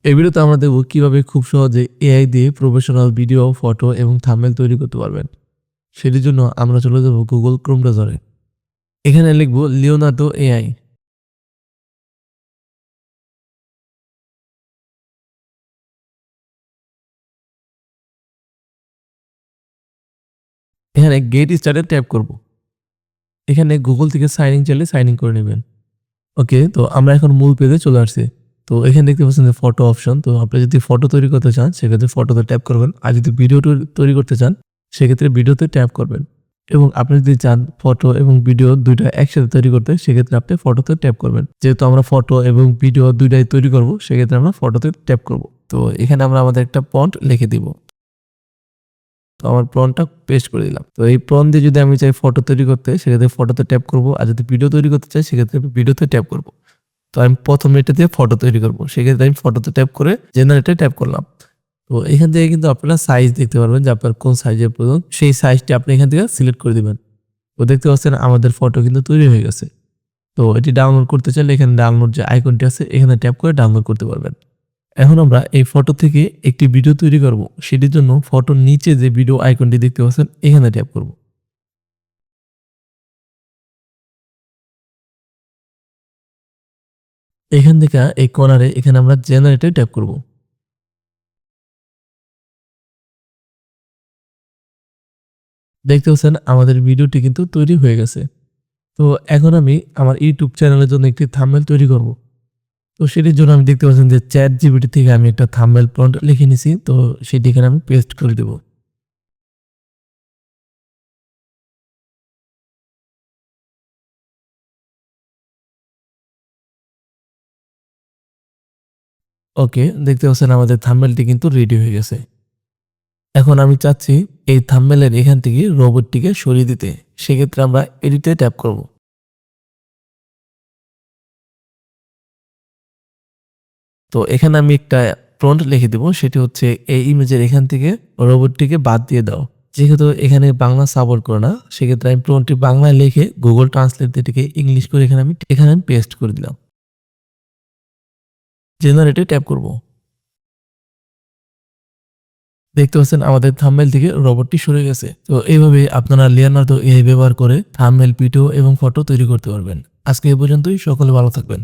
এই ভিডিওতে আমরা দেখব কিভাবে খুব সহজে এআই দিয়ে প্রফেশনাল ভিডিও, ফটো এবং থাম্বনেল তৈরি করতে পারবেন। সেটির জন্য আমরা চলে যাব গুগল ক্রোম ব্রাউজারে। এখানে লিখব লিওনার্দো এআই। এখানে গেট স্টার্টে ট্যাপ করব। এখানে গুগল থেকে সাইন ইন চাইলে সাইন ইন করে নেবেন। ওকে, তো আমরা এখন মূল পেজে চলে আসছি। তো এখানে দেখতে পাচ্ছেন যে ফটো অপশন। তো আপনি যদি ফটো তৈরি করতে চান সেক্ষেত্রে ফটোতে ট্যাপ করবেন, আর যদি ভিডিও তৈরি করতে চান সেক্ষেত্রে ভিডিওতে ট্যাপ করবেন। এবং আপনি যদি চান ফটো এবং ভিডিও দুইটা একসাথে তৈরি করতে সেক্ষেত্রে আপনি ফটোতে ট্যাপ করবেন। যেহেতু আমরা ফটো এবং ভিডিও দুইটাই তৈরি করব সেক্ষেত্রে আমরা ফটোতে ট্যাপ করব। তো এখানে আমরা আমাদের একটা প্রম্পট লিখে দিব। তো আমার প্রম্পটটা পেস্ট করে দিলাম। তো এই প্রম্পট দিয়ে যদি আমি চাই ফটো তৈরি করতে সেক্ষেত্রে ফটোতে ট্যাপ করব, আর যদি ভিডিও তৈরি করতে চাই সেক্ষেত্রে ভিডিওতে ট্যাপ করব। তো আমি প্রথমে এটা দিয়ে ফটো তৈরি করব, সেক্ষেত্রে আমি ফটোতে ট্যাপ করে জেনারেটে ট্যাপ করলাম। তো এখান থেকে কিন্তু আপনারা সাইজ দেখতে পারবেন যে আপনার কোন সাইজের প্রয়োজন, সেই সাইজটি আপনি এখান থেকে সিলেক্ট করে দিবেন। তো দেখতে পাচ্ছেন আমাদের ফটো কিন্তু তৈরি হয়ে গেছে। তো এটি ডাউনলোড করতে চাইলে এখানে ডাউনলোড যে আইকনটি আছে এখানে ট্যাপ করে ডাউনলোড করতে পারবেন। এখন আমরা এই ফটো থেকে একটি ভিডিও তৈরি করব, সেটির জন্য ফটোর নিচে যে ভিডিও আইকনটি দেখতে পাচ্ছেন এখানে ট্যাপ করব। এখান থেকে এই কর্নারে এখানে আমরা জেনারেটে ট্যাপ করব। দেখতে পাচ্ছেন আমাদের ভিডিওটি কিন্তু তৈরি হয়ে গেছে। তো এখন আমি আমার ইউটিউব চ্যানেলের জন্য একটি থাম্বনেল তৈরি করব। তো সেটির জন্য আমি দেখতে পাচ্ছেন যে চ্যাট জিপিটি থেকে আমি একটা থাম্বনেল প্রম্পট লিখে নিছি। তো সেটি এখানে আমি পেস্ট করে দেব। ওকে, দেখতে পাচ্ছেন আমাদের থাম্বনেলটি কিন্তু রেডি হয়ে গেছে। এখন আমি চাচ্ছি এই থাম্বনেলের এখান থেকে রোবটটিকে সরিয়ে দিতে। সেক্ষেত্রে আমরা এডিটে ট্যাপ করব। তো এখানে আমি একটা প্রম্পট লিখে দেব, সেটি হচ্ছে এই ইমেজের এখান থেকে রোবটটিকে বাদ দিয়ে দাও। যেহেতু এখানে বাংলা সাপোর্ট করে না সেক্ষেত্রে আমি প্রম্পটটি বাংলায় লিখে গুগল ট্রান্সলেট থেকে ইংলিশ করে এখানে আমি পেস্ট করে দিলাম। জেনারেটে ট্যাপ করব। দেখতে পাচ্ছেন আমাদের থাম্বনেল থেকে রোবটটি সরে গেছে। তো এইভাবে আপনারা লিওনার্দো এআই ব্যবহার করে থাম্বনেল, ভিডিও এবং ফটো তৈরি করতে পারবেন। আজকে এই পর্যন্তই, সকলে ভালো থাকবেন।